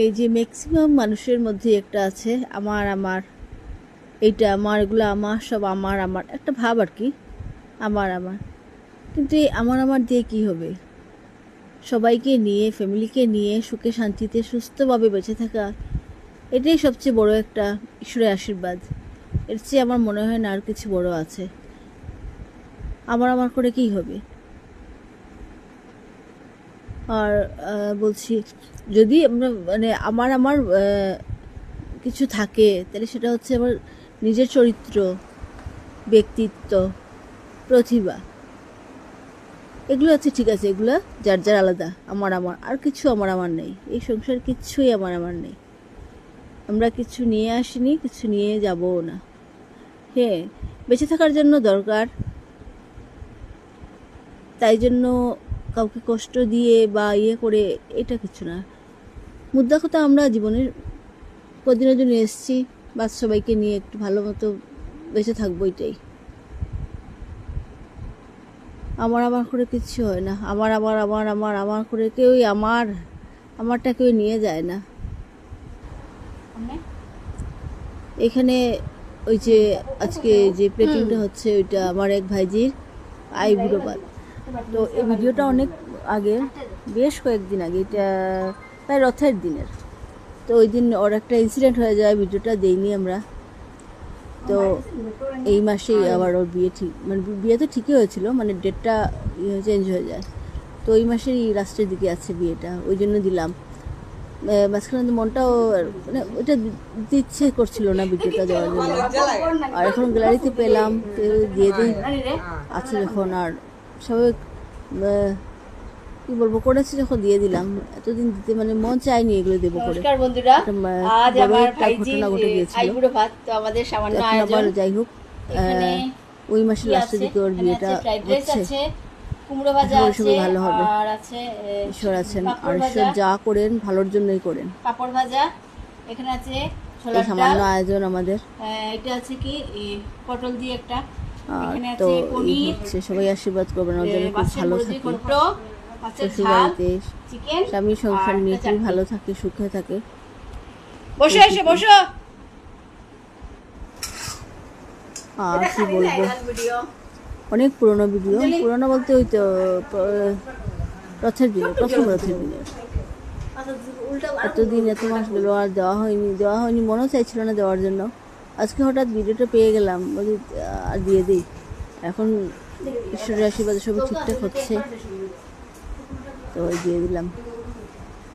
এই যে ম্যাক্সিমাম মানুষের মধ্যে একটা আছে আমার আমার, এইটা আমার, এগুলো আমার, সব আমার আমার একটা ভাব আর কি, আমার আমার। কিন্তু এই আমার আমার দিয়ে কি হবে? সবাইকে নিয়ে, ফ্যামিলিকে নিয়ে সুখে শান্তিতে সুস্থভাবে বেঁচে থাকা, এটাই সবচেয়ে বড় একটা ঈশ্বরের আশীর্বাদ। এর চেয়ে আমার মনে হয় না আর কিছু বড় আছে। আমার আমার করে কি হবে? আর বলছি, যদি আমরা মানে আমার আমার কিছু থাকে, তাহলে সেটা হচ্ছে আমার নিজের চরিত্র, ব্যক্তিত্ব, প্রতিভা, এগুলো আছে, ঠিক আছে, এগুলো যার যার আলাদা। আমার আমার আর কিছু আমার আমার নেই, এই সংসার কিচ্ছুই আমার আমার নেই। আমরা কিছু নিয়ে আসিনি, কিছু নিয়ে যাবও না। হ্যাঁ, বেঁচে থাকার জন্য দরকার, তাই জন্য কাউকে কষ্ট দিয়ে বা ইয়ে করে এটা কিছু না। মুদ্রা কথা, আমরা জীবনের কদিনের জন্য এসেছি, বাস সবাইকে নিয়ে একটু ভালো মতো বেঁচে থাকবো, এটাই। আমার আমার করে কিচ্ছু হয় না। আমার আমার আমার আমার আমার করে কেউই আমারটা কেউ নিয়ে যায় না। এখানে ওই যে আজকে যে প্লেটিংটা হচ্ছে, ওইটা আমার এক ভাইজির আইবুড়ো ভাত। তো এই ভিডিওটা অনেক আগে, বেশ কয়েকদিন আগে, এটা প্রায় রথের দিনের। তো ওই দিন ওর একটা ইনসিডেন্ট হয়ে যায়, ভিডিওটা দেইনি আমরা। তো এই মাসেই আবার ওর বিয়ে ঠিক, মানে বিয়ে তো ঠিকই হয়েছিল, মানে ডেটটা চেঞ্জ হয়ে যায়। তো ওই মাসেরই লাস্টের দিকে আছে বিয়েটা, ওই জন্য দিলাম। মাঝখানে মনটাও মানে ওইটা দিতে ইচ্ছে করছিল না ভিডিওটা দেওয়ার জন্য। আর এখন গ্যালারিতে পেলাম, দিয়ে দিই আছে যখন। আর সবাই কি বলবো, করেছে যখন দিয়ে দিলাম। এতদিন দিতে মানে মন চাইনি এগুলো দেবো করে। বন্ধুরা, আজ আমার ঘটনা ঘটে গিয়েছিল। আইবুড়ো ভাত, তো আমাদের সামান্য আয়োজন। যাই হোক, ওই মাসের লাস্টের দিকে ওর বিয়েটা হচ্ছে। কুমড়ো ভাজা আছে, সবই ভালো হবে, আর আছে ঈশ্বর আছেন, আর ঈশ্বর যা করেন ভালোর জন্যই করেন। পাপড় ভাজা, এখানে আছে ছোলার ডাল, সামান্য আয়োজন আমাদের। এটা আছে কি পটল দিয়ে একটা, এখানে তো আছে পনির, সবাই আশীর্বাদ করবেন ওদের খুব ভালো থাকে, শ্বশুর বাড়িতে চিকেন, স্বামী সংসার নিয়ে খুব ভালো থাকে, সুখে থাকে। বসো, এসে বসো। আর কি বলবো, অনেক পুরনো ভিডিও, পুরনো বলতে ওই তো রথের দিনে, প্রথম রথের দিনে। এতদিন এত মাস গেলো আর দেওয়া হয়নি, মনেও চাইছিল না দেওয়ার জন্য। আজকে হঠাৎ ভিডিওটা পেয়ে গেলাম, বলি আর দিয়ে দিই। এখন ঈশ্বরের আশীর্বাদে সবই ঠিকঠাক হচ্ছে, তো দিয়ে দিলাম।